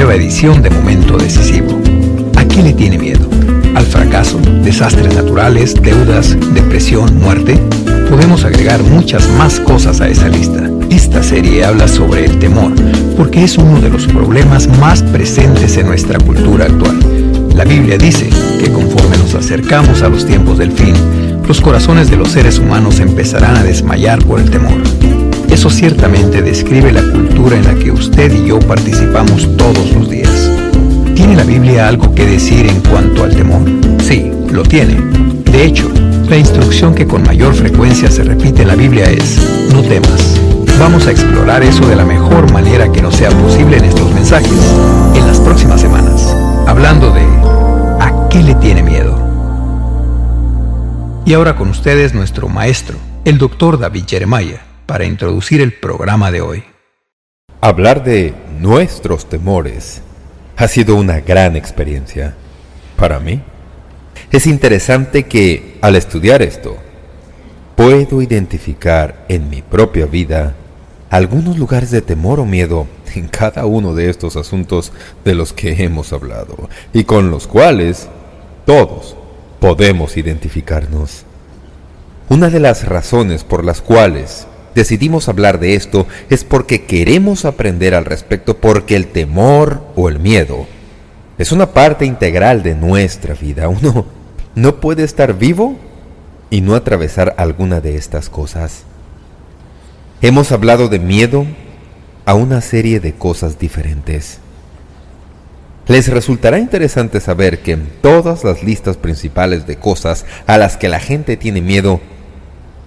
nueva edición de Momento Decisivo. ¿A qué le tiene miedo? ¿Al fracaso, desastres naturales, deudas, depresión, muerte? Podemos agregar muchas más cosas a esa lista. Esta serie habla sobre el temor, porque es uno de los problemas más presentes en nuestra cultura actual. La Biblia dice que conforme nos acercamos a los tiempos del fin, los corazones de los seres humanos empezarán a desmayar por el temor. Eso ciertamente describe la cultura en la que usted y yo participamos todos los días. ¿Tiene la Biblia algo que decir en cuanto al temor? Sí, lo tiene. De hecho, la instrucción que con mayor frecuencia se repite en la Biblia es: no temas. Vamos a explorar eso de la mejor manera que nos sea posible en estos mensajes, en las próximas semanas, hablando de ¿a qué le tiene miedo? Y ahora con ustedes nuestro maestro, el Dr. David Jeremiah, para introducir el programa de hoy. Hablar de nuestros temores ha sido una gran experiencia para mí. Es interesante que al estudiar esto, puedo identificar en mi propia vida algunos lugares de temor o miedo en cada uno de estos asuntos de los que hemos hablado y con los cuales todos podemos identificarnos. Una de las razones por las cuales decidimos hablar de esto es porque queremos aprender al respecto, porque el temor o el miedo es una parte integral de nuestra vida. Uno no puede estar vivo y no atravesar alguna de estas cosas. Hemos hablado de miedo a una serie de cosas diferentes. Les resultará interesante saber que en todas las listas principales de cosas a las que la gente tiene miedo,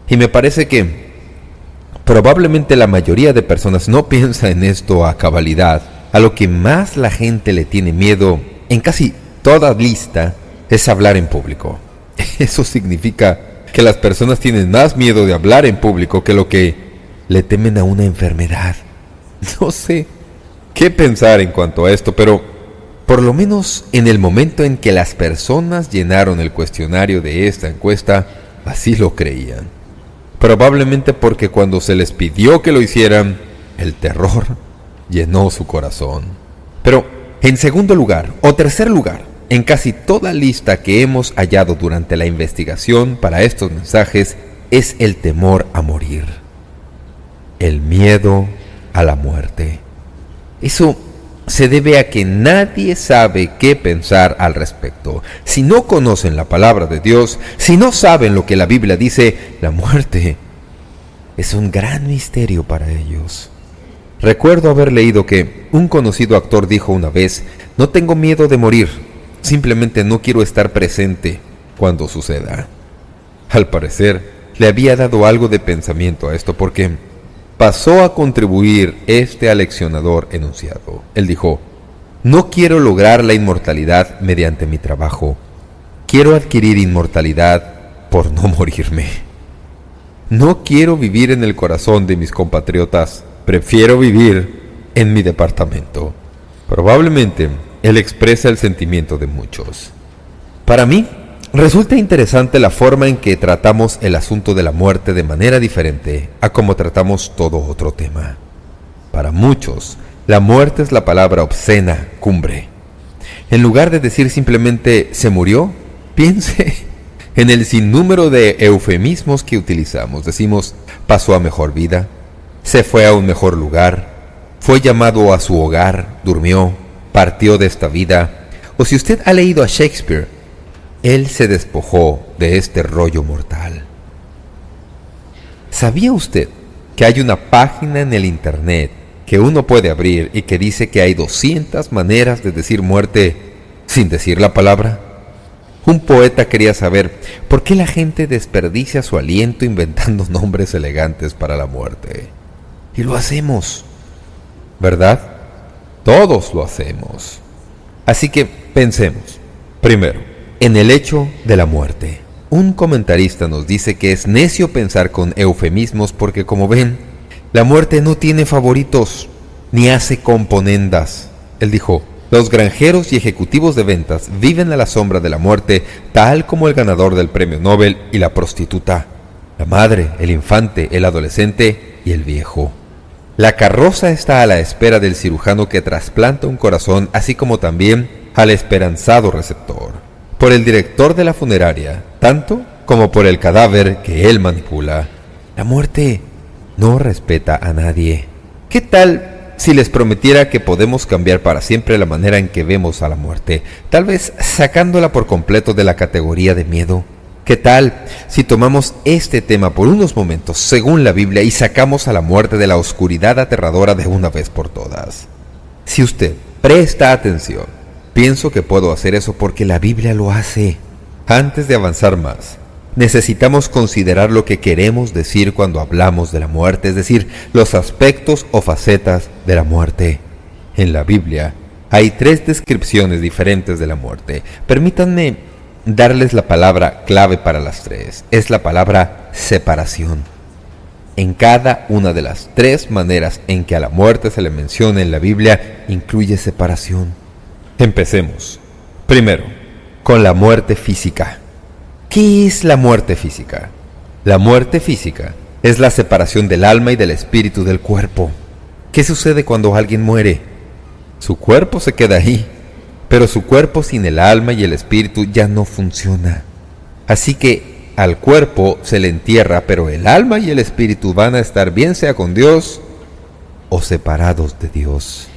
y me parece que probablemente la mayoría de personas no piensa en esto a cabalidad, a lo que más la gente le tiene miedo en casi toda lista es hablar en público. Eso significa que las personas tienen más miedo de hablar en público que lo que le temen a una enfermedad. No sé qué pensar en cuanto a esto, pero por lo menos en el momento en que las personas llenaron el cuestionario de esta encuesta, así lo creían. Probablemente porque cuando se les pidió que lo hicieran, el terror llenó su corazón. Pero en segundo lugar, o tercer lugar, en casi toda lista que hemos hallado durante la investigación para estos mensajes, es el temor a morir. El miedo a la muerte. Eso se debe a que nadie sabe qué pensar al respecto. Si no conocen la palabra de Dios, si no saben lo que la Biblia dice, la muerte es un gran misterio para ellos. Recuerdo haber leído que un conocido actor dijo una vez: no tengo miedo de morir, simplemente no quiero estar presente cuando suceda. Al parecer, le había dado algo de pensamiento a esto porque pasó a contribuir este aleccionador enunciado. Él dijo: no quiero lograr la inmortalidad mediante mi trabajo. Quiero adquirir inmortalidad por no morirme. No quiero vivir en el corazón de mis compatriotas. Prefiero vivir en mi departamento. Probablemente él expresa el sentimiento de muchos. Para mí, resulta interesante la forma en que tratamos el asunto de la muerte de manera diferente a como tratamos todo otro tema. Para muchos, la muerte es la palabra obscena, cumbre. En lugar de decir simplemente «se murió», piense en el sinnúmero de eufemismos que utilizamos. Decimos «pasó a mejor vida», «se fue a un mejor lugar», «fue llamado a su hogar», «durmió», «partió de esta vida». O si usted ha leído a Shakespeare, él se despojó de este rollo mortal. ¿Sabía usted que hay una página en el internet que uno puede abrir y que dice que hay 200 maneras de decir muerte sin decir la palabra? Un poeta quería saber por qué la gente desperdicia su aliento inventando nombres elegantes para la muerte. Y lo hacemos, ¿verdad? Todos lo hacemos. Así que pensemos, primero, en el hecho de la muerte. Un comentarista nos dice que es necio pensar con eufemismos porque, como ven, la muerte no tiene favoritos ni hace componendas. Él dijo: los granjeros y ejecutivos de ventas viven a la sombra de la muerte, tal como el ganador del premio Nobel y la prostituta, la madre, el infante, el adolescente y el viejo. La carroza está a la espera del cirujano que trasplanta un corazón, así como también al esperanzado receptor, por el director de la funeraria, tanto como por el cadáver que él manipula. La muerte no respeta a nadie. ¿Qué tal si les prometiera que podemos cambiar para siempre la manera en que vemos a la muerte, tal vez sacándola por completo de la categoría de miedo? ¿Qué tal si tomamos este tema por unos momentos, según la Biblia, y sacamos a la muerte de la oscuridad aterradora de una vez por todas? Si usted presta atención, pienso que puedo hacer eso porque la Biblia lo hace. Antes de avanzar más, necesitamos considerar lo que queremos decir cuando hablamos de la muerte, es decir, los aspectos o facetas de la muerte. En la Biblia hay 3 descripciones diferentes de la muerte. Permítanme darles la palabra clave para las 3. Es la palabra separación. En cada una de las 3 maneras en que a la muerte se le menciona en la Biblia, incluye separación. Empecemos. Primero, con la muerte física. ¿Qué es la muerte física? La muerte física es la separación del alma y del espíritu del cuerpo. ¿Qué sucede cuando alguien muere? Su cuerpo se queda ahí, pero su cuerpo sin el alma y el espíritu ya no funciona. Así que al cuerpo se le entierra, pero el alma y el espíritu van a estar bien sea con Dios o separados de Dios.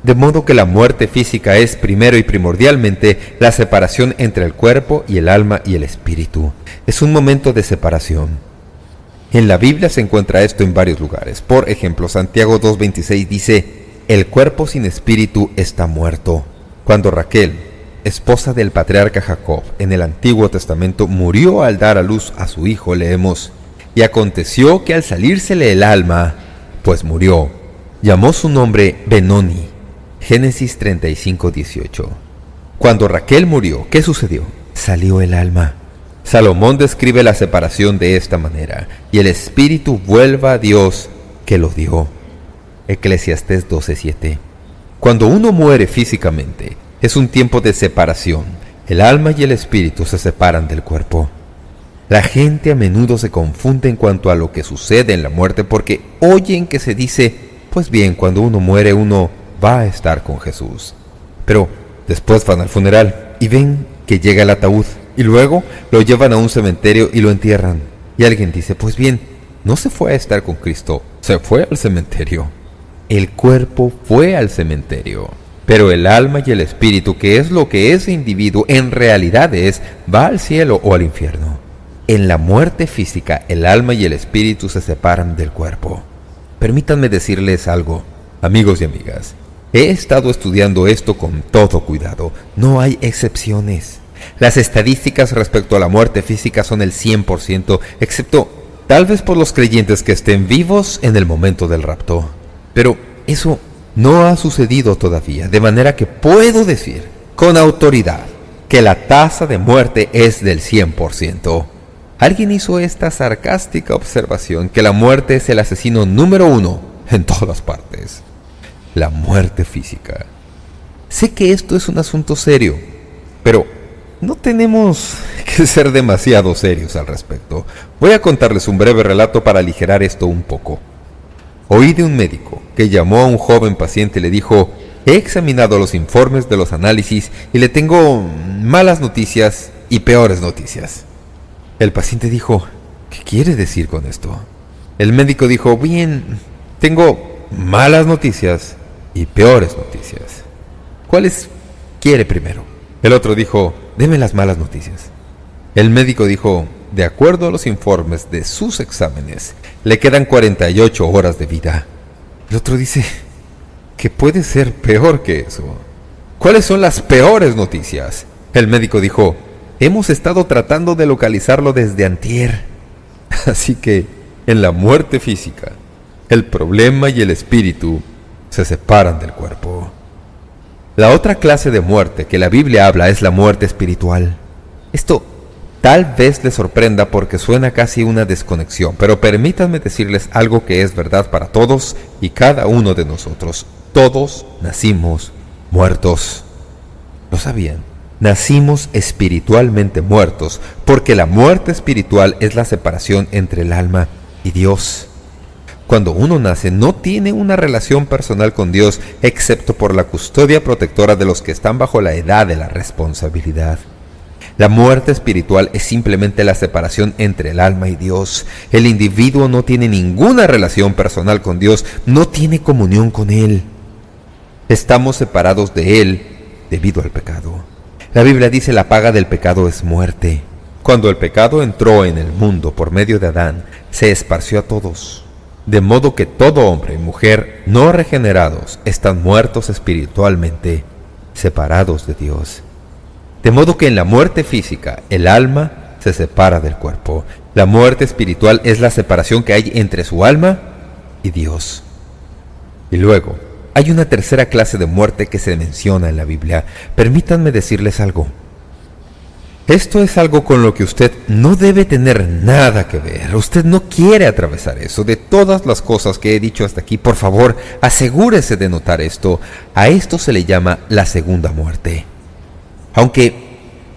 De modo que la muerte física es primero y primordialmente la separación entre el cuerpo y el alma y el espíritu. Es un momento de separación. En la Biblia se encuentra esto en varios lugares. Por ejemplo, Santiago 2:26 dice: el cuerpo sin espíritu está muerto. Cuando Raquel, esposa del patriarca Jacob, en el Antiguo Testamento murió al dar a luz a su hijo, leemos: y aconteció que al salírsele el alma, pues murió, llamó su nombre Benoni. Génesis 35:18. Cuando Raquel murió, ¿qué sucedió? Salió el alma. Salomón describe la separación de esta manera: y el espíritu vuelva a Dios que lo dio. Eclesiastés 12:7. Cuando uno muere físicamente, es un tiempo de separación. El alma y el espíritu se separan del cuerpo. La gente a menudo se confunde en cuanto a lo que sucede en la muerte porque oyen que se dice: pues bien, cuando uno muere, uno va a estar con Jesús. Pero después van al funeral y ven que llega el ataúd y luego lo llevan a un cementerio y lo entierran. Y alguien dice: pues bien, no se fue a estar con Cristo, se fue al cementerio. El cuerpo fue al cementerio, pero el alma y el espíritu, que es lo que ese individuo en realidad es, va al cielo o al infierno. En la muerte física, el alma y el espíritu se separan del cuerpo. Permítanme decirles algo, amigos y amigas. He estado estudiando esto con todo cuidado. No hay excepciones. Las estadísticas respecto a la muerte física son el 100%, excepto tal vez por los creyentes que estén vivos en el momento del rapto. Pero eso no ha sucedido todavía, de manera que puedo decir con autoridad que la tasa de muerte es del 100%. Alguien hizo esta sarcástica observación que la muerte es el asesino número 1 en todas partes. La muerte física. Sé que esto es un asunto serio, pero no tenemos que ser demasiado serios al respecto. Voy a contarles un breve relato para aligerar esto un poco. Oí de un médico que llamó a un joven paciente y le dijo: he examinado los informes de los análisis y le tengo malas noticias y peores noticias. El paciente dijo: ¿qué quiere decir con esto? El médico dijo: bien, tengo malas noticias y peores noticias. ¿Cuáles quiere primero? El otro dijo: deme las malas noticias. El médico dijo: de acuerdo a los informes de sus exámenes, le quedan 48 horas de vida. El otro dice: ¿qué puede ser peor que eso? ¿Cuáles son las peores noticias? El médico dijo: hemos estado tratando de localizarlo desde antier. Así que, en la muerte física, el problema y el espíritu se separan del cuerpo. La otra clase de muerte que la Biblia habla es la muerte espiritual. Esto tal vez les sorprenda porque suena casi una desconexión, pero permítanme decirles algo que es verdad para todos y cada uno de nosotros. Todos nacimos muertos. ¿Lo sabían? Nacimos espiritualmente muertos, porque la muerte espiritual es la separación entre el alma y Dios. Cuando uno nace, no tiene una relación personal con Dios, excepto por la custodia protectora de los que están bajo la edad de la responsabilidad. La muerte espiritual es simplemente la separación entre el alma y Dios. El individuo no tiene ninguna relación personal con Dios, no tiene comunión con Él. Estamos separados de Él debido al pecado. La Biblia dice: la paga del pecado es muerte. Cuando el pecado entró en el mundo por medio de Adán, se esparció a todos. De modo que todo hombre y mujer no regenerados están muertos espiritualmente, separados de Dios. De modo que en la muerte física, el alma se separa del cuerpo. La muerte espiritual es la separación que hay entre su alma y Dios. Y luego, hay una tercera clase de muerte que se menciona en la Biblia. Permítanme decirles algo. Esto es algo con lo que usted no debe tener nada que ver. Usted no quiere atravesar eso. De todas las cosas que he dicho hasta aquí, por favor, asegúrese de notar esto. A esto se le llama la segunda muerte. Aunque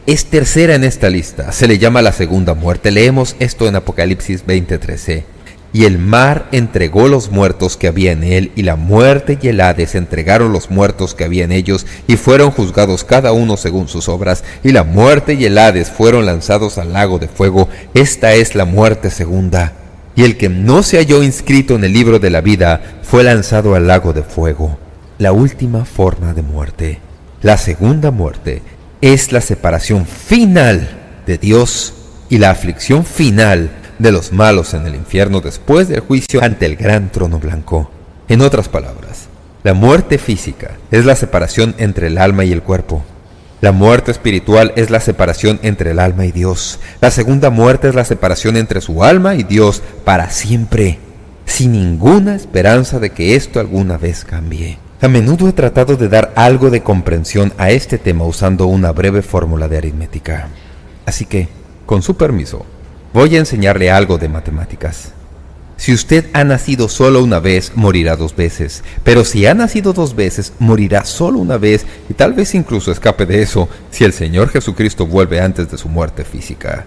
es tercera en esta lista, se le llama la segunda muerte. Leemos esto en Apocalipsis 20:13. Y el mar entregó los muertos que había en él, y la muerte y el Hades entregaron los muertos que había en ellos, y fueron juzgados cada uno según sus obras, y la muerte y el Hades fueron lanzados al lago de fuego. Esta es la muerte segunda. Y el que no se halló inscrito en el libro de la vida fue lanzado al lago de fuego. La última forma de muerte, la segunda muerte, es la separación final de Dios y la aflicción final de los malos en el infierno después del juicio ante el gran trono blanco. En otras palabras, la muerte física es la separación entre el alma y el cuerpo. La muerte espiritual es la separación entre el alma y Dios. La segunda muerte es la separación entre su alma y Dios para siempre, sin ninguna esperanza de que esto alguna vez cambie. A menudo he tratado de dar algo de comprensión a este tema usando una breve fórmula de aritmética. Así que, con su permiso, voy a enseñarle algo de matemáticas. Si usted ha nacido solo una vez, morirá 2 veces. Pero si ha nacido 2 veces, morirá solo una vez, y tal vez incluso escape de eso si el Señor Jesucristo vuelve antes de su muerte física.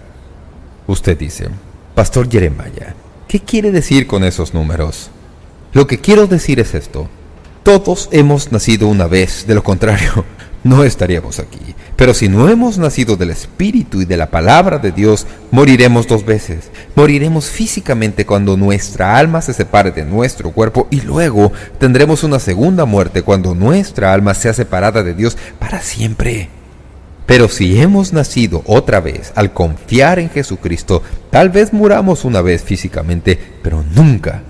Usted dice: Pastor Jeremiah, ¿qué quiere decir con esos números? Lo que quiero decir es esto: todos hemos nacido una vez, de lo contrario, no estaríamos aquí. Pero si no hemos nacido del Espíritu y de la Palabra de Dios, moriremos 2 veces. Moriremos físicamente cuando nuestra alma se separe de nuestro cuerpo, y luego tendremos una segunda muerte cuando nuestra alma sea separada de Dios para siempre. Pero si hemos nacido otra vez al confiar en Jesucristo, tal vez muramos una vez físicamente, pero nunca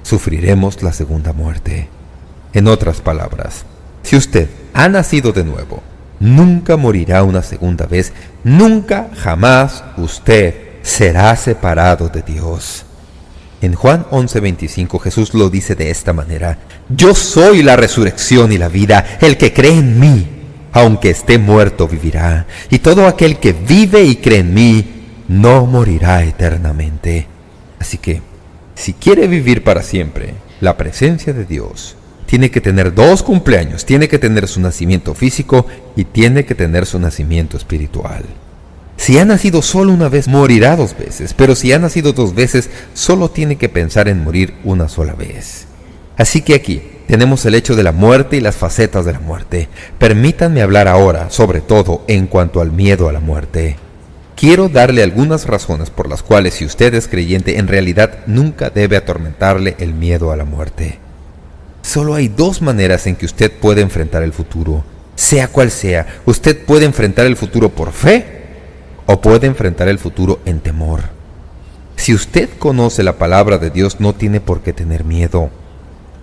sufriremos la segunda muerte. En otras palabras, si usted ha nacido de nuevo, nunca morirá una segunda vez. Nunca, jamás usted será separado de Dios. En Juan 11:25 Jesús lo dice de esta manera: Yo soy la resurrección y la vida. El que cree en mí, aunque esté muerto, vivirá. Y todo aquel que vive y cree en mí, no morirá eternamente. Así que, si quiere vivir para siempre la presencia de Dios, tiene que tener 2 cumpleaños. Tiene que tener su nacimiento físico y tiene que tener su nacimiento espiritual. Si ha nacido solo una vez, morirá 2 veces. Pero si ha nacido 2 veces, solo tiene que pensar en morir una sola vez. Así que aquí tenemos el hecho de la muerte y las facetas de la muerte. Permítanme hablar ahora, sobre todo, en cuanto al miedo a la muerte. Quiero darle algunas razones por las cuales, si usted es creyente, en realidad nunca debe atormentarle el miedo a la muerte. Solo hay 2 maneras en que usted puede enfrentar el futuro. Sea cual sea, usted puede enfrentar el futuro por fe o puede enfrentar el futuro en temor. Si usted conoce la palabra de Dios, no tiene por qué tener miedo.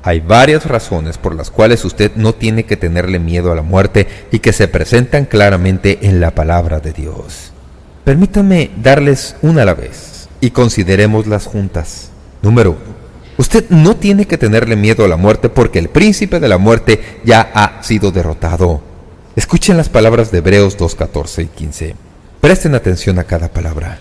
Hay varias razones por las cuales usted no tiene que tenerle miedo a la muerte y que se presentan claramente en la palabra de Dios. Permítame darles una a la vez y considerémoslas juntas. Número 1. Usted no tiene que tenerle miedo a la muerte porque el príncipe de la muerte ya ha sido derrotado. Escuchen las palabras de Hebreos 2:14 y 15. Presten atención a cada palabra.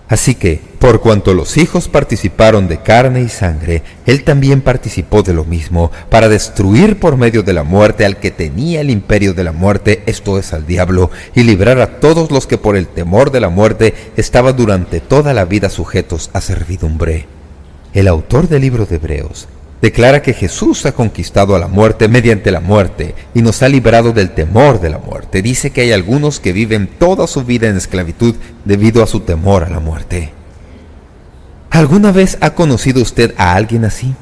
Así que, por cuanto los hijos participaron de carne y sangre, él también participó de lo mismo, para destruir por medio de la muerte al que tenía el imperio de la muerte, esto es, al diablo, y librar a todos los que por el temor de la muerte estaban durante toda la vida sujetos a servidumbre. El autor del libro de Hebreos declara que Jesús ha conquistado a la muerte mediante la muerte y nos ha librado del temor de la muerte. Dice que hay algunos que viven toda su vida en esclavitud debido a su temor a la muerte. ¿Alguna vez ha conocido usted a alguien así?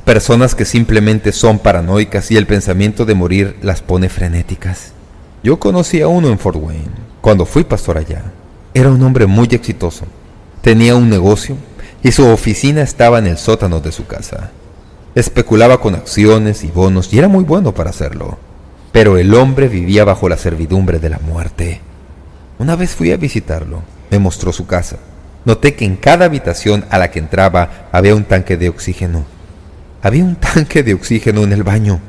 Personas que simplemente son paranoicas y el pensamiento de morir las pone frenéticas. Yo conocí a uno en Fort Wayne, cuando fui pastor allá. Era un hombre muy exitoso. Tenía un negocio y su oficina estaba en el sótano de su casa. Especulaba con acciones y bonos y era muy bueno para hacerlo. Pero el hombre vivía bajo la servidumbre de la muerte. Una vez fui a visitarlo. Me mostró su casa. Noté que en cada habitación a la que entraba había un tanque de oxígeno. Había un tanque de oxígeno en el baño.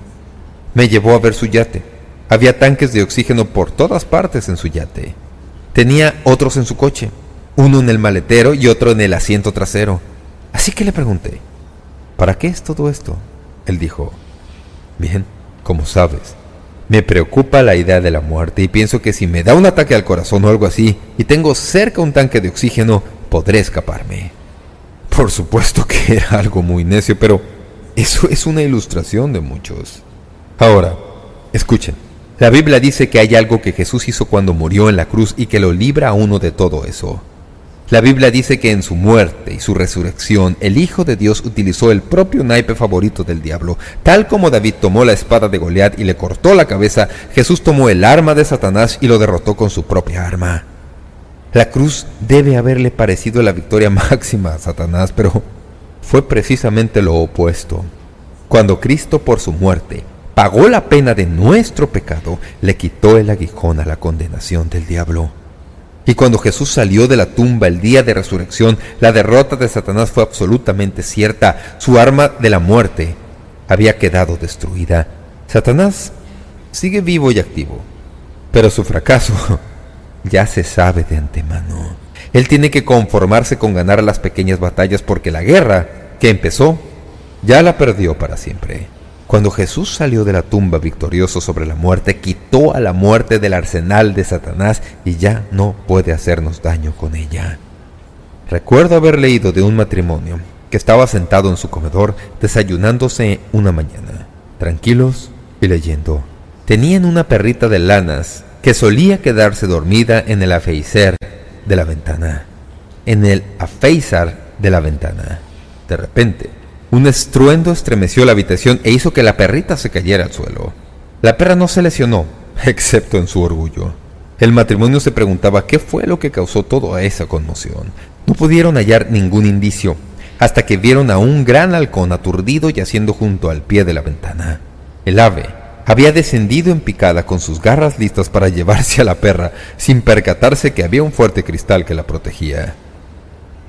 Me llevó a ver su yate. Había tanques de oxígeno por todas partes en su yate. Tenía otros en su coche, uno en el maletero y otro en el asiento trasero. Así que le pregunté, ¿para qué es todo esto? Él dijo, bien, como sabes, me preocupa la idea de la muerte y pienso que si me da un ataque al corazón o algo así y tengo cerca un tanque de oxígeno, podré escaparme. Por supuesto que era algo muy necio, pero eso es una ilustración de muchos. Ahora, escuchen. La Biblia dice que hay algo que Jesús hizo cuando murió en la cruz y que lo libra a uno de todo eso. La Biblia dice que en su muerte y su resurrección, el Hijo de Dios utilizó el propio naipe favorito del diablo. Tal como David tomó la espada de Goliat y le cortó la cabeza, Jesús tomó el arma de Satanás y lo derrotó con su propia arma. La cruz debe haberle parecido la victoria máxima a Satanás, pero fue precisamente lo opuesto. Cuando Cristo, por su muerte, pagó la pena de nuestro pecado, le quitó el aguijón a la condenación del diablo. Y cuando Jesús salió de la tumba el día de resurrección, la derrota de Satanás fue absolutamente cierta. Su arma de la muerte había quedado destruida. Satanás sigue vivo y activo, pero su fracaso ya se sabe de antemano. Él tiene que conformarse con ganar las pequeñas batallas porque la guerra que empezó ya la perdió para siempre. Cuando Jesús salió de la tumba victorioso sobre la muerte, quitó a la muerte del arsenal de Satanás y ya no puede hacernos daño con ella. Recuerdo haber leído de un matrimonio que estaba sentado en su comedor desayunándose una mañana, tranquilos y leyendo. Tenían una perrita de lanas que solía quedarse dormida en el afeizer de la ventana. De repente, un estruendo estremeció la habitación e hizo que la perrita se cayera al suelo. La perra no se lesionó, excepto en su orgullo. El matrimonio se preguntaba qué fue lo que causó toda esa conmoción. No pudieron hallar ningún indicio, hasta que vieron a un gran halcón aturdido yaciendo junto al pie de la ventana. El ave había descendido en picada con sus garras listas para llevarse a la perra, sin percatarse que había un fuerte cristal que la protegía.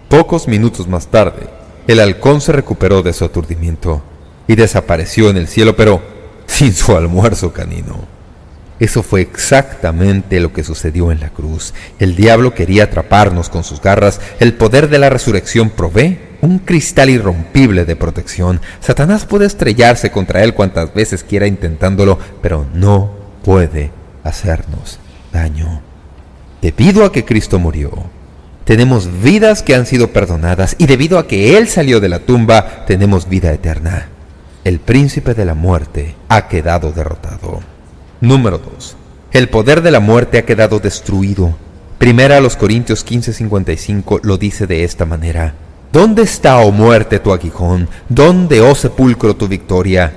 Pocos minutos más tarde, el halcón se recuperó de su aturdimiento y desapareció en el cielo, pero sin su almuerzo canino. Eso fue exactamente lo que sucedió en la cruz. El diablo quería atraparnos con sus garras. El poder de la resurrección provee un cristal irrompible de protección. Satanás puede estrellarse contra él cuantas veces quiera intentándolo, pero no puede hacernos daño. Debido a que Cristo murió, tenemos vidas que han sido perdonadas y debido a que Él salió de la tumba, tenemos vida eterna. El príncipe de la muerte ha quedado derrotado. Número 2. El poder de la muerte ha quedado destruido. Primera a los Corintios 15:55 lo dice de esta manera. ¿Dónde está, oh muerte, tu aguijón? ¿Dónde, oh sepulcro, tu victoria?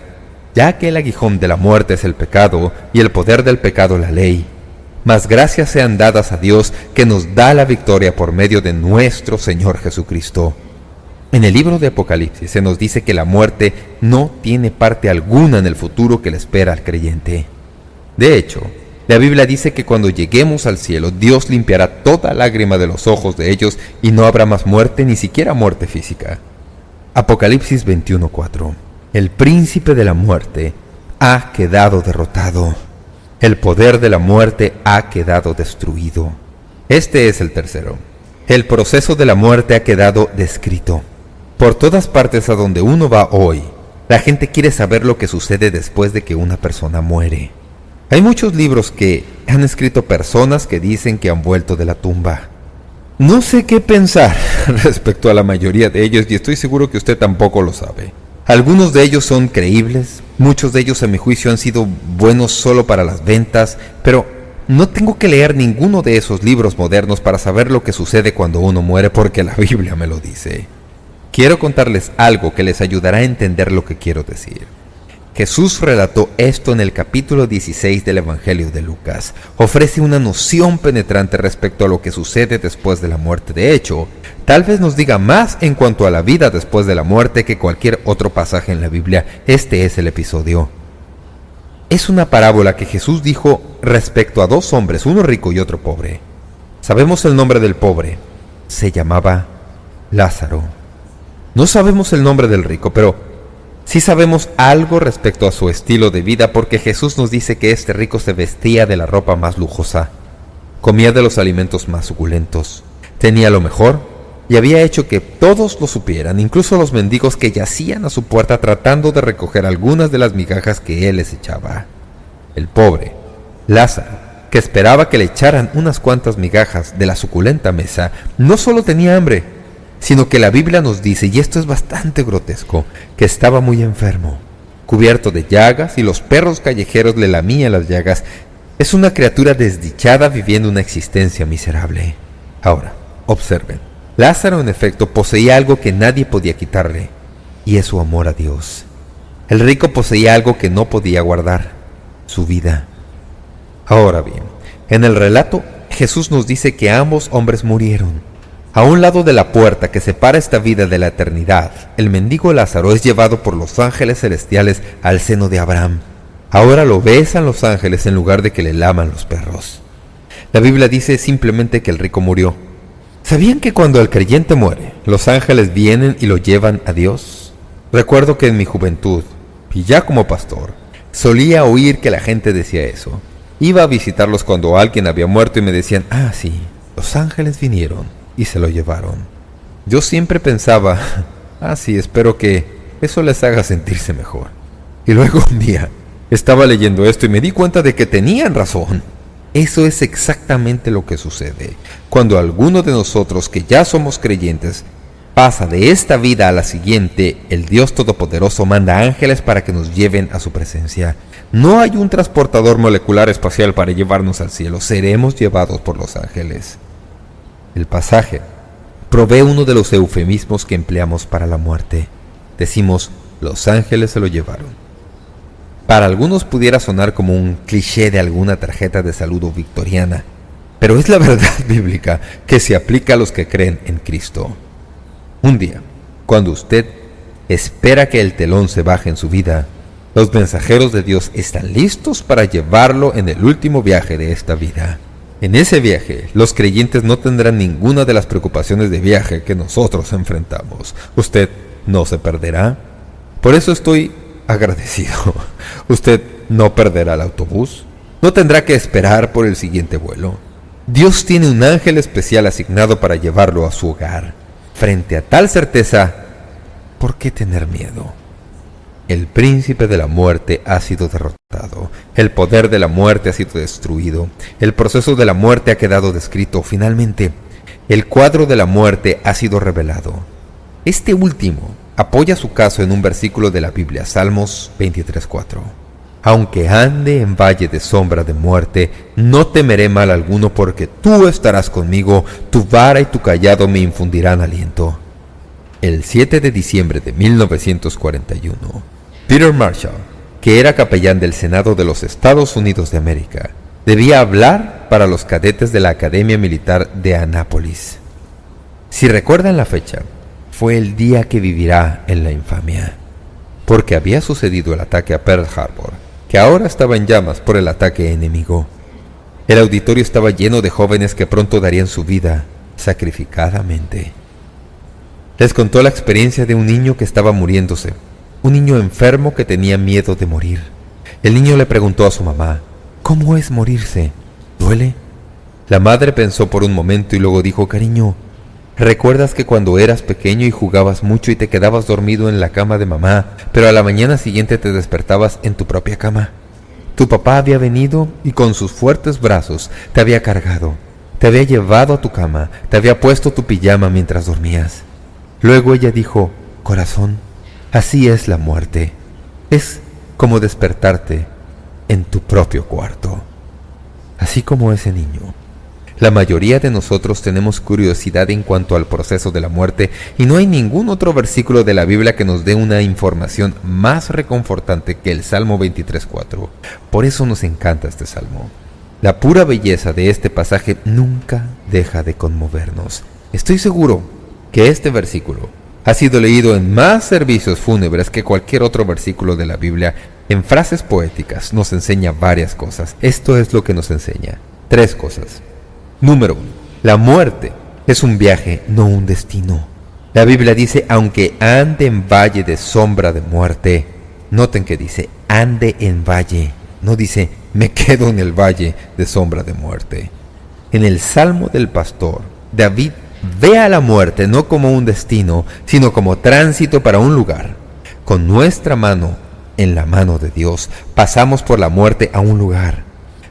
Ya que el aguijón de la muerte es el pecado y el poder del pecado la ley. Mas gracias sean dadas a Dios que nos da la victoria por medio de nuestro Señor Jesucristo. En el libro de Apocalipsis se nos dice que la muerte no tiene parte alguna en el futuro que le espera al creyente. De hecho, la Biblia dice que cuando lleguemos al cielo, Dios limpiará toda lágrima de los ojos de ellos y no habrá más muerte, ni siquiera muerte física. Apocalipsis 21:4. El príncipe de la muerte ha quedado derrotado. El poder de la muerte ha quedado destruido. Este es el tercero. El proceso de la muerte ha quedado descrito. Por todas partes a donde uno va hoy, la gente quiere saber lo que sucede después de que una persona muere. Hay muchos libros que han escrito personas que dicen que han vuelto de la tumba. No sé qué pensar respecto a la mayoría de ellos y estoy seguro que usted tampoco lo sabe. Algunos de ellos son creíbles, muchos de ellos a mi juicio han sido buenos solo para las ventas, pero no tengo que leer ninguno de esos libros modernos para saber lo que sucede cuando uno muere porque la Biblia me lo dice. Quiero contarles algo que les ayudará a entender lo que quiero decir. Jesús relató esto en el capítulo 16 del Evangelio de Lucas. Ofrece una noción penetrante respecto a lo que sucede después de la muerte. De hecho, tal vez nos diga más en cuanto a la vida después de la muerte que cualquier otro pasaje en la Biblia. Este es el episodio. Es una parábola que Jesús dijo respecto a dos hombres, uno rico y otro pobre. Sabemos el nombre del pobre. Se llamaba Lázaro. No sabemos el nombre del rico, pero sí sabemos algo respecto a su estilo de vida porque Jesús nos dice que este rico se vestía de la ropa más lujosa, comía de los alimentos más suculentos, tenía lo mejor y había hecho que todos lo supieran, incluso los mendigos que yacían a su puerta tratando de recoger algunas de las migajas que él les echaba. El pobre, Lázaro, que esperaba que le echaran unas cuantas migajas de la suculenta mesa, no solo tenía hambre, sino que la Biblia nos dice, y esto es bastante grotesco, que estaba muy enfermo, cubierto de llagas, y los perros callejeros le lamían las llagas. Es una criatura desdichada viviendo una existencia miserable. Ahora, observen, Lázaro en efecto poseía algo que nadie podía quitarle, y es su amor a Dios. El rico poseía algo que no podía guardar, su vida. Ahora bien, en el relato, Jesús nos dice que ambos hombres murieron. A un lado de la puerta que separa esta vida de la eternidad, el mendigo Lázaro es llevado por los ángeles celestiales al seno de Abraham. Ahora lo besan los ángeles en lugar de que le laman los perros. La Biblia dice simplemente que el rico murió. ¿Sabían que cuando el creyente muere, los ángeles vienen y lo llevan a Dios? Recuerdo que en mi juventud, y ya como pastor, solía oír que la gente decía eso. Iba a visitarlos cuando alguien había muerto y me decían, sí, los ángeles vinieron y se lo llevaron. Yo siempre pensaba, sí, espero que eso les haga sentirse mejor. Y luego un día estaba leyendo esto y me di cuenta de que tenían razón. Eso es exactamente lo que sucede cuando alguno de nosotros que ya somos creyentes pasa de esta vida a la siguiente. El Dios Todopoderoso manda ángeles para que nos lleven a su presencia. No hay un transportador molecular espacial para llevarnos al cielo. Seremos llevados por los ángeles. El pasaje provee uno de los eufemismos que empleamos para la muerte. Decimos, los ángeles se lo llevaron. Para algunos pudiera sonar como un cliché de alguna tarjeta de saludo victoriana, pero es la verdad bíblica que se aplica a los que creen en Cristo. Un día, cuando usted espera que el telón se baje en su vida, los mensajeros de Dios están listos para llevarlo en el último viaje de esta vida. En ese viaje, los creyentes no tendrán ninguna de las preocupaciones de viaje que nosotros enfrentamos. Usted no se perderá. Por eso estoy agradecido. Usted no perderá el autobús. No tendrá que esperar por el siguiente vuelo. Dios tiene un ángel especial asignado para llevarlo a su hogar. Frente a tal certeza, ¿por qué tener miedo? El príncipe de la muerte ha sido derrotado. El poder de la muerte ha sido destruido. El proceso de la muerte ha quedado descrito. Finalmente, el cuadro de la muerte ha sido revelado. Este último apoya su caso en un versículo de la Biblia, Salmos 23:4. Aunque ande en valle de sombra de muerte, no temeré mal alguno porque tú estarás conmigo, tu vara y tu cayado me infundirán aliento. El 7 de diciembre de 1941, Peter Marshall, que era capellán del Senado de los Estados Unidos de América, debía hablar para los cadetes de la Academia Militar de Annapolis. Si recuerdan la fecha, fue el día que vivirá en la infamia, porque había sucedido el ataque a Pearl Harbor, que ahora estaba en llamas por el ataque enemigo. El auditorio estaba lleno de jóvenes que pronto darían su vida sacrificadamente. Les contó la experiencia de un niño que estaba muriéndose, un niño enfermo que tenía miedo de morir. El niño le preguntó a su mamá, ¿cómo es morirse? ¿Duele? La madre pensó por un momento y luego dijo, cariño, ¿recuerdas que cuando eras pequeño y jugabas mucho y te quedabas dormido en la cama de mamá, pero a la mañana siguiente te despertabas en tu propia cama? Tu papá había venido y con sus fuertes brazos te había cargado. te había llevado a tu cama, te había puesto tu pijama mientras dormías. Luego ella dijo: corazón, así es la muerte. Es como despertarte en tu propio cuarto. Así como ese niño. La mayoría de nosotros tenemos curiosidad en cuanto al proceso de la muerte, y no hay ningún otro versículo de la Biblia que nos dé una información más reconfortante que el Salmo 23:4. Por eso nos encanta este salmo. La pura belleza de este pasaje nunca deja de conmovernos. Estoy seguro que este versículo ha sido leído en más servicios fúnebres que cualquier otro versículo de la Biblia. En frases poéticas nos enseña varias cosas. Esto es lo que nos enseña. 3 cosas. Número 1. La muerte es un viaje, no un destino. La Biblia dice: aunque ande en valle de sombra de muerte. Noten que dice ande en valle. No dice me quedo en el valle de sombra de muerte. En el Salmo del Pastor, David ve a la muerte no como un destino, sino como tránsito para un lugar. Con nuestra mano en la mano de Dios, pasamos por la muerte a un lugar.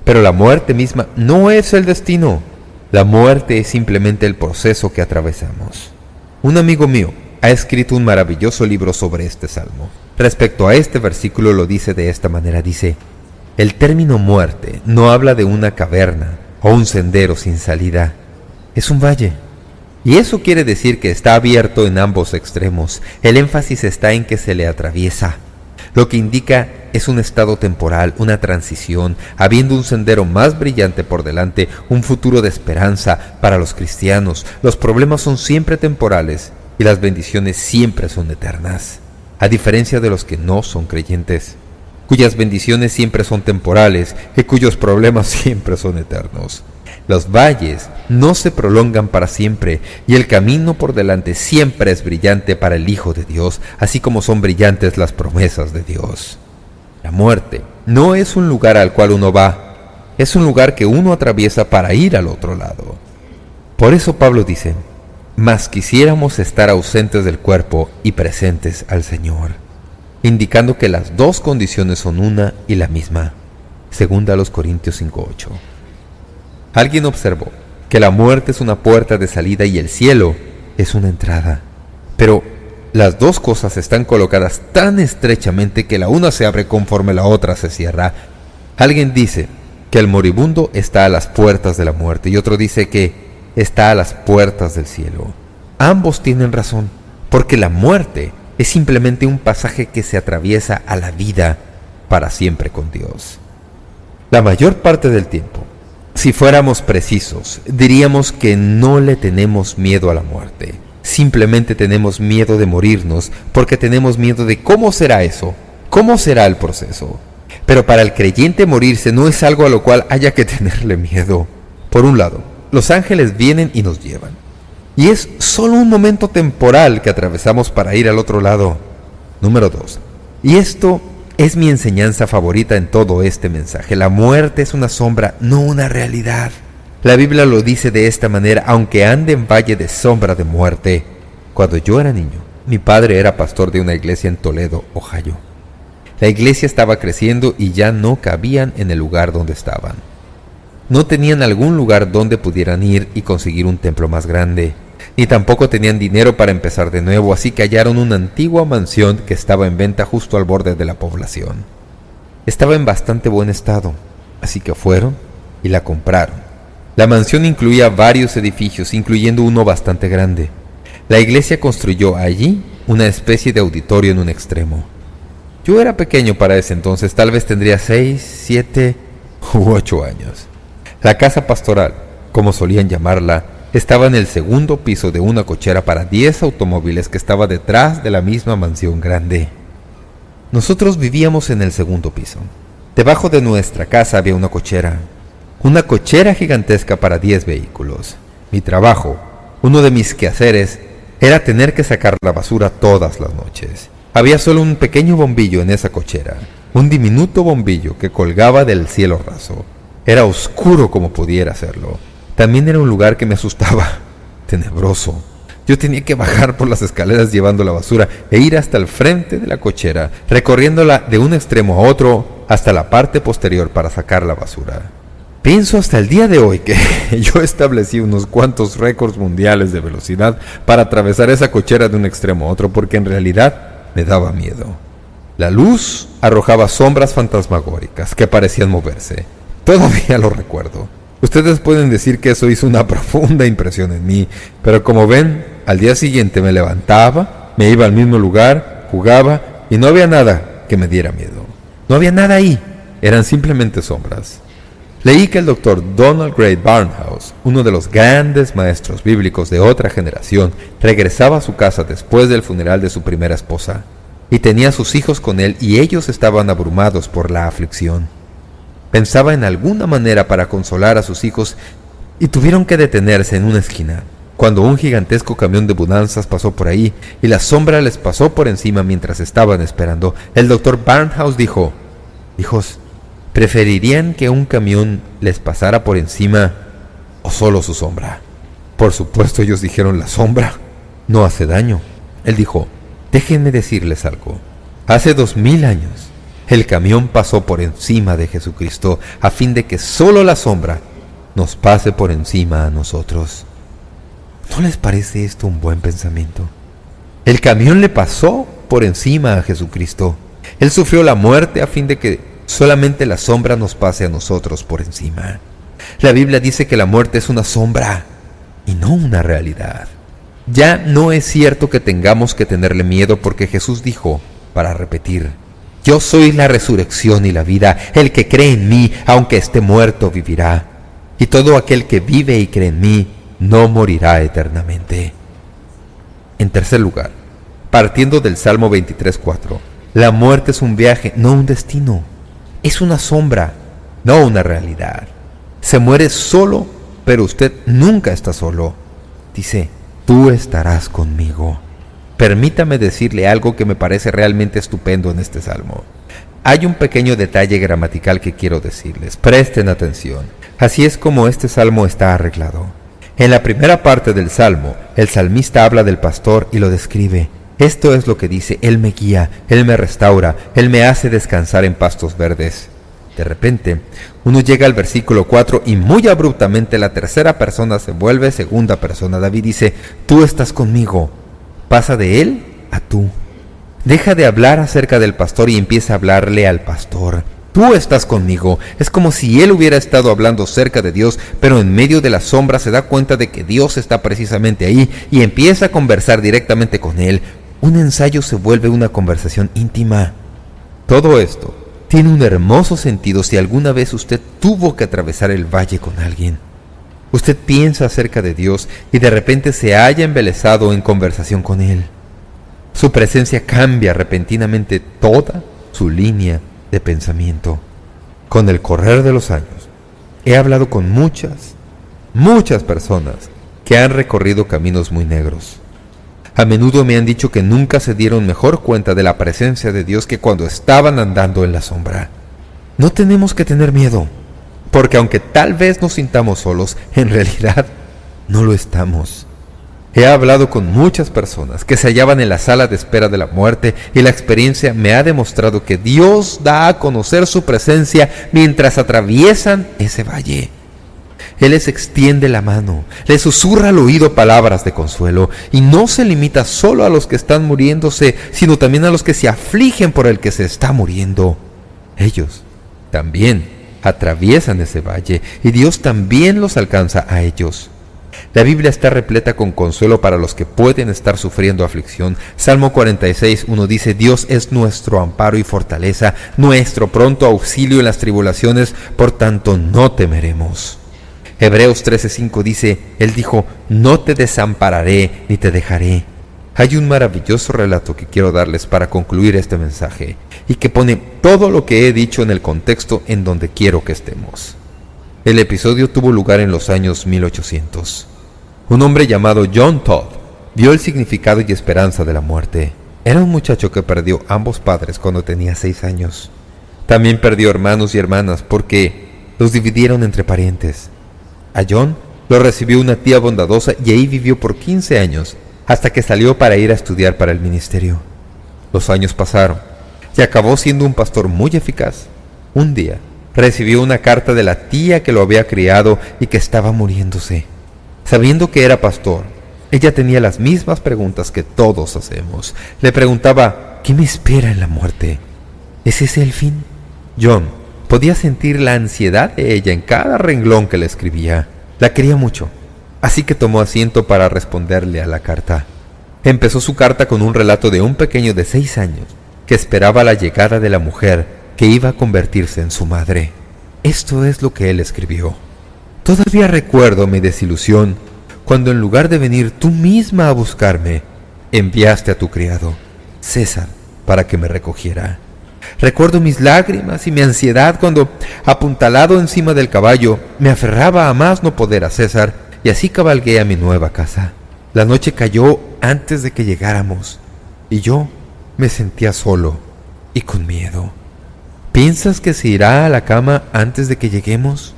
Pero la muerte misma no es el destino. La muerte es simplemente el proceso que atravesamos. Un amigo mío ha escrito un maravilloso libro sobre este salmo. Respecto a este versículo lo dice de esta manera, dice: el término muerte no habla de una caverna o un sendero sin salida. Es un valle. Y eso quiere decir que está abierto en ambos extremos. El énfasis está en que se le atraviesa. Lo que indica es un estado temporal, una transición, habiendo un sendero más brillante por delante, un futuro de esperanza para los cristianos. Los problemas son siempre temporales y las bendiciones siempre son eternas, a diferencia de los que no son creyentes, cuyas bendiciones siempre son temporales y cuyos problemas siempre son eternos. Los valles no se prolongan para siempre, y el camino por delante siempre es brillante para el Hijo de Dios, así como son brillantes las promesas de Dios. La muerte no es un lugar al cual uno va, es un lugar que uno atraviesa para ir al otro lado. Por eso Pablo dice: mas quisiéramos estar ausentes del cuerpo y presentes al Señor, indicando que las dos condiciones son una y la misma. 2 Corintios 5:8. Alguien observó que la muerte es una puerta de salida y el cielo es una entrada. Pero las dos cosas están colocadas tan estrechamente que la una se abre conforme la otra se cierra. Alguien dice que el moribundo está a las puertas de la muerte y otro dice que está a las puertas del cielo. Ambos tienen razón, porque la muerte es simplemente un pasaje que se atraviesa a la vida para siempre con Dios. La mayor parte del tiempo, si fuéramos precisos, diríamos que no le tenemos miedo a la muerte. Simplemente tenemos miedo de morirnos porque tenemos miedo de cómo será eso, cómo será el proceso. Pero para el creyente morirse no es algo a lo cual haya que tenerle miedo. Por un lado, los ángeles vienen y nos llevan. Y es solo un momento temporal que atravesamos para ir al otro lado. Número 2. Y esto es mi enseñanza favorita en todo este mensaje. La muerte es una sombra, no una realidad. La Biblia lo dice de esta manera: aunque ande en valle de sombra de muerte. Cuando yo era niño, mi padre era pastor de una iglesia en Toledo, Ohio. La iglesia estaba creciendo y ya no cabían en el lugar donde estaban. No tenían algún lugar donde pudieran ir y conseguir un templo más grande, ni tampoco tenían dinero para empezar de nuevo, así que hallaron una antigua mansión que estaba en venta justo al borde de la población. Estaba en bastante buen estado, así que fueron y la compraron. La mansión incluía varios edificios, incluyendo uno bastante grande. La iglesia construyó allí una especie de auditorio en un extremo. Yo era pequeño para ese entonces, tal vez tendría 6, 7 u 8 años. La casa pastoral, como solían llamarla, estaba en el segundo piso de una cochera para 10 automóviles que estaba detrás de la misma mansión grande. Nosotros vivíamos en el segundo piso. Debajo de nuestra casa había una cochera gigantesca para 10 vehículos. Mi trabajo, uno de mis quehaceres, era tener que sacar la basura todas las noches. Había solo un pequeño bombillo en esa cochera, un diminuto bombillo que colgaba del cielo raso. Era oscuro como pudiera serlo. También era un lugar que me asustaba, tenebroso. Yo tenía que bajar por las escaleras llevando la basura e ir hasta el frente de la cochera, recorriéndola de un extremo a otro hasta la parte posterior para sacar la basura. Pienso hasta el día de hoy que yo establecí unos cuantos récords mundiales de velocidad para atravesar esa cochera de un extremo a otro, porque en realidad me daba miedo. La luz arrojaba sombras fantasmagóricas que parecían moverse. Todavía lo recuerdo. Ustedes pueden decir que eso hizo una profunda impresión en mí, pero como ven, al día siguiente me levantaba, me iba al mismo lugar, jugaba y no había nada que me diera miedo. No había nada ahí, eran simplemente sombras. Leí que el Dr. Donald Grey Barnhouse, uno de los grandes maestros bíblicos de otra generación, regresaba a su casa después del funeral de su primera esposa, y tenía a sus hijos con él y ellos estaban abrumados por la aflicción. Pensaba en alguna manera para consolar a sus hijos y tuvieron que detenerse en una esquina, cuando un gigantesco camión de mudanzas pasó por ahí y la sombra les pasó por encima mientras estaban esperando. El Dr. Barnhouse dijo: «Hijos, ¿preferirían que un camión les pasara por encima o solo su sombra?» Por supuesto ellos dijeron: «La sombra no hace daño». Él dijo: «Déjenme decirles algo. Hace 2000 años el camión pasó por encima de Jesucristo a fin de que solo la sombra nos pase por encima a nosotros». ¿No les parece esto un buen pensamiento? El camión le pasó por encima a Jesucristo. Él sufrió la muerte a fin de que solamente la sombra nos pase a nosotros por encima. La Biblia dice que la muerte es una sombra y no una realidad. Ya no es cierto que tengamos que tenerle miedo, porque Jesús dijo, para repetir: «Yo soy la resurrección y la vida. El que cree en mí, aunque esté muerto, vivirá. Y todo aquel que vive y cree en mí, no morirá eternamente». En tercer lugar, partiendo del Salmo 23:4, la muerte es un viaje, no un destino. Es una sombra, no una realidad. Se muere solo, pero usted nunca está solo. Dice: «Tú estarás conmigo». Permítame decirle algo que me parece realmente estupendo en este salmo. Hay un pequeño detalle gramatical que quiero decirles. Presten atención. Así es como este salmo está arreglado. En la primera parte del salmo, el salmista habla del pastor y lo describe. Esto es lo que dice: «Él me guía, Él me restaura, Él me hace descansar en pastos verdes». De repente, uno llega al versículo 4 y muy abruptamente la tercera persona se vuelve segunda persona. David dice: «Tú estás conmigo». Pasa de él a tú. Deja de hablar acerca del pastor y empieza a hablarle al pastor. «Tú estás conmigo». Es como si él hubiera estado hablando cerca de Dios, pero en medio de la sombra se da cuenta de que Dios está precisamente ahí y empieza a conversar directamente con él. Un ensayo se vuelve una conversación íntima. Todo esto tiene un hermoso sentido si alguna vez usted tuvo que atravesar el valle con alguien. Usted piensa acerca de Dios y de repente se halla embelesado en conversación con Él. Su presencia cambia repentinamente toda su línea de pensamiento. Con el correr de los años, he hablado con muchas personas que han recorrido caminos muy negros. A menudo me han dicho que nunca se dieron mejor cuenta de la presencia de Dios que cuando estaban andando en la sombra. No tenemos que tener miedo, porque aunque tal vez nos sintamos solos, en realidad no lo estamos. He hablado con muchas personas que se hallaban en la sala de espera de la muerte y la experiencia me ha demostrado que Dios da a conocer su presencia mientras atraviesan ese valle. Él les extiende la mano, les susurra al oído palabras de consuelo y no se limita solo a los que están muriéndose, sino también a los que se afligen por el que se está muriendo. Ellos también atraviesan ese valle y Dios también los alcanza a ellos. La Biblia está repleta con consuelo para los que pueden estar sufriendo aflicción. Salmo 46:1 dice: «Dios es nuestro amparo y fortaleza, nuestro pronto auxilio en las tribulaciones, por tanto no temeremos». Hebreos 13:5 dice: Él dijo: «No te desampararé ni te dejaré». Hay un maravilloso relato que quiero darles para concluir este mensaje y que pone todo lo que he dicho en el contexto en donde quiero que estemos. El episodio tuvo lugar en los años 1800. Un hombre llamado John Todd vio el significado y esperanza de la muerte. Era un muchacho que perdió ambos padres cuando tenía 6 años. También perdió hermanos y hermanas porque los dividieron entre parientes. A John lo recibió una tía bondadosa y ahí vivió por 15 años hasta que salió para ir a estudiar para el ministerio. Los años pasaron y acabó siendo un pastor muy eficaz. Un día, recibió una carta de la tía que lo había criado y que estaba muriéndose. Sabiendo que era pastor, ella tenía las mismas preguntas que todos hacemos. Le preguntaba, ¿qué me espera en la muerte? ¿Es ese el fin? John podía sentir la ansiedad de ella en cada renglón que le escribía. La quería mucho, así que tomó asiento para responderle a la carta. Empezó su carta con un relato de un pequeño de 6 años que esperaba la llegada de la mujer que iba a convertirse en su madre. Esto es lo que él escribió. Todavía recuerdo mi desilusión cuando en lugar de venir tú misma a buscarme, enviaste a tu criado, César, para que me recogiera. Recuerdo mis lágrimas y mi ansiedad cuando, apuntalado encima del caballo, me aferraba a más no poder a César y así cabalgué a mi nueva casa. La noche cayó antes de que llegáramos y yo me sentía solo y con miedo. ¿Piensas que se irá a la cama antes de que lleguemos?,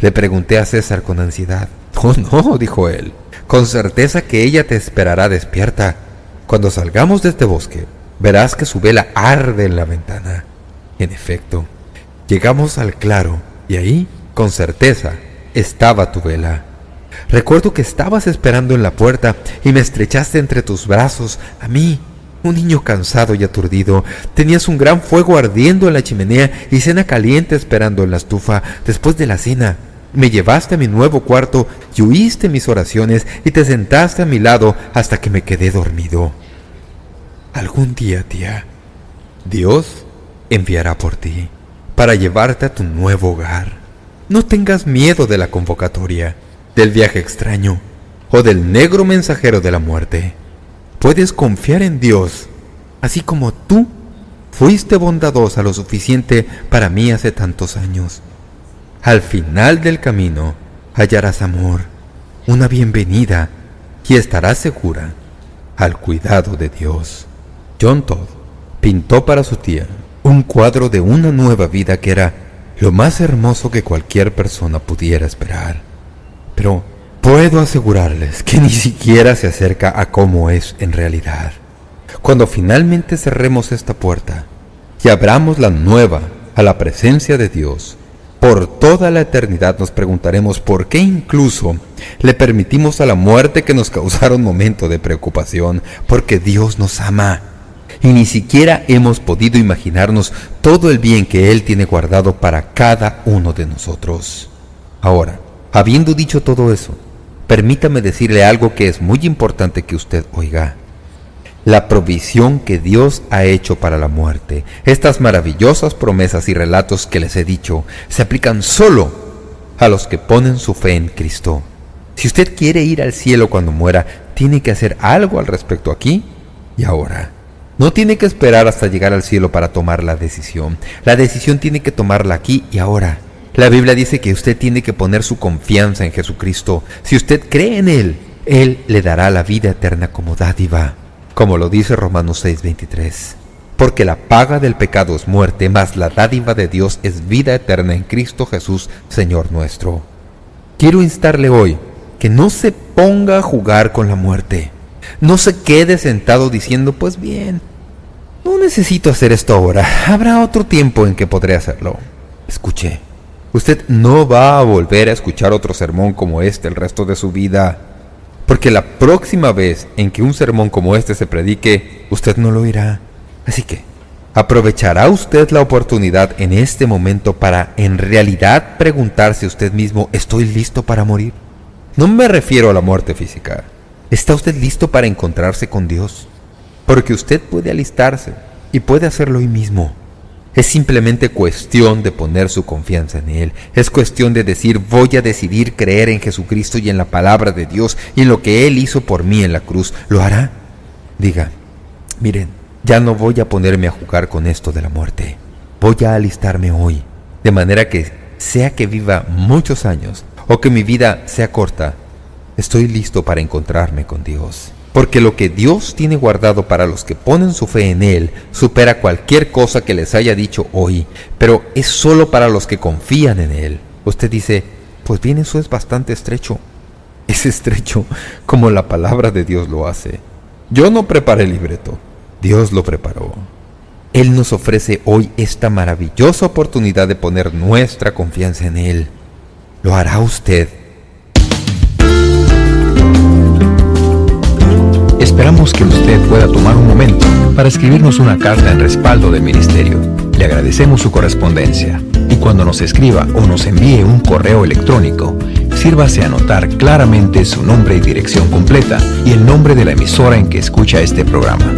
le pregunté a César con ansiedad. «Oh, no», dijo él. «Con certeza que ella te esperará despierta. Cuando salgamos de este bosque, verás que su vela arde en la ventana». En efecto, llegamos al claro y ahí, con certeza, estaba tu vela. Recuerdo que estabas esperando en la puerta y me estrechaste entre tus brazos, a mí, un niño cansado y aturdido. Tenías un gran fuego ardiendo en la chimenea y cena caliente esperando en la estufa. Después de la cena, me llevaste a mi nuevo cuarto y oíste mis oraciones y te sentaste a mi lado hasta que me quedé dormido. Algún día, tía, Dios enviará por ti para llevarte a tu nuevo hogar. No tengas miedo de la convocatoria, del viaje extraño o del negro mensajero de la muerte. Puedes confiar en Dios, así como tú fuiste bondadosa lo suficiente para mí hace tantos años. Al final del camino hallarás amor, una bienvenida y estarás segura al cuidado de Dios. John Todd pintó para su tía un cuadro de una nueva vida que era lo más hermoso que cualquier persona pudiera esperar. Pero puedo asegurarles que ni siquiera se acerca a cómo es en realidad. Cuando finalmente cerremos esta puerta y abramos la nueva a la presencia de Dios, por toda la eternidad nos preguntaremos por qué incluso le permitimos a la muerte que nos causara un momento de preocupación, porque Dios nos ama y ni siquiera hemos podido imaginarnos todo el bien que Él tiene guardado para cada uno de nosotros. Ahora, habiendo dicho todo eso, permítame decirle algo que es muy importante que usted oiga. La provisión que Dios ha hecho para la muerte, estas maravillosas promesas y relatos que les he dicho, se aplican solo a los que ponen su fe en Cristo. Si usted quiere ir al cielo cuando muera, tiene que hacer algo al respecto aquí y ahora. No tiene que esperar hasta llegar al cielo para tomar la decisión. La decisión tiene que tomarla aquí y ahora. La Biblia dice que usted tiene que poner su confianza en Jesucristo. Si usted cree en Él le dará la vida eterna como dádiva, como lo dice Romanos 6:23. Porque la paga del pecado es muerte, mas la dádiva de Dios es vida eterna en Cristo Jesús, Señor nuestro. Quiero instarle hoy que no se ponga a jugar con la muerte. No se quede sentado diciendo, pues bien, no necesito hacer esto ahora. Habrá otro tiempo en que podré hacerlo. Escuche. Usted no va a volver a escuchar otro sermón como este el resto de su vida, porque la próxima vez en que un sermón como este se predique, usted no lo oirá. Así que, ¿aprovechará usted la oportunidad en este momento para en realidad preguntarse usted mismo, ¿estoy listo para morir? No me refiero a la muerte física. ¿Está usted listo para encontrarse con Dios? Porque usted puede alistarse y puede hacerlo hoy mismo. Es simplemente cuestión de poner su confianza en Él. Es cuestión de decir, voy a decidir creer en Jesucristo y en la palabra de Dios y en lo que Él hizo por mí en la cruz. ¿Lo hará? Diga, miren, ya no voy a ponerme a jugar con esto de la muerte. Voy a alistarme hoy, de manera que sea que viva muchos años o que mi vida sea corta, estoy listo para encontrarme con Dios. Porque lo que Dios tiene guardado para los que ponen su fe en Él supera cualquier cosa que les haya dicho hoy, pero es solo para los que confían en Él. Usted dice, pues bien, eso es bastante estrecho. Es estrecho como la palabra de Dios lo hace. Yo no preparé el libreto, Dios lo preparó. Él nos ofrece hoy esta maravillosa oportunidad de poner nuestra confianza en Él. ¿Lo hará usted? Esperamos que usted pueda tomar un momento para escribirnos una carta en respaldo del ministerio. Le agradecemos su correspondencia y cuando nos escriba o nos envíe un correo electrónico, sírvase a anotar claramente su nombre y dirección completa y el nombre de la emisora en que escucha este programa.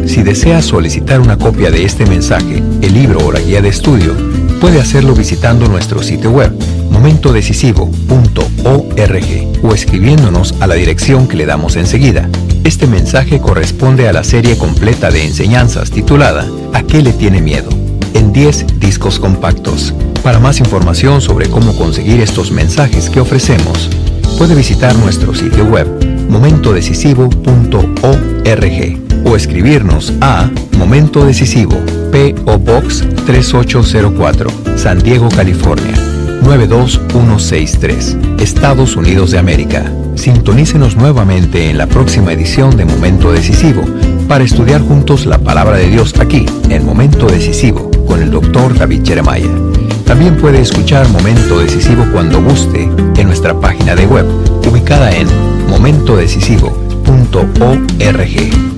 Si desea solicitar una copia de este mensaje, el libro o la guía de estudio, puede hacerlo visitando nuestro sitio web momentodecisivo.org o escribiéndonos a la dirección que le damos enseguida. Este mensaje corresponde a la serie completa de enseñanzas titulada ¿A qué le tiene miedo?, en 10 discos compactos. Para más información sobre cómo conseguir estos mensajes que ofrecemos, puede visitar nuestro sitio web momentodecisivo.org o escribirnos a Momento Decisivo, P.O. Box 3804, San Diego, California 92163, Estados Unidos de América. Sintonícenos nuevamente en la próxima edición de Momento Decisivo para estudiar juntos la palabra de Dios aquí en Momento Decisivo con el Dr. David Jeremiah. También puede escuchar Momento Decisivo cuando guste en nuestra página de web ubicada en momentodecisivo.org.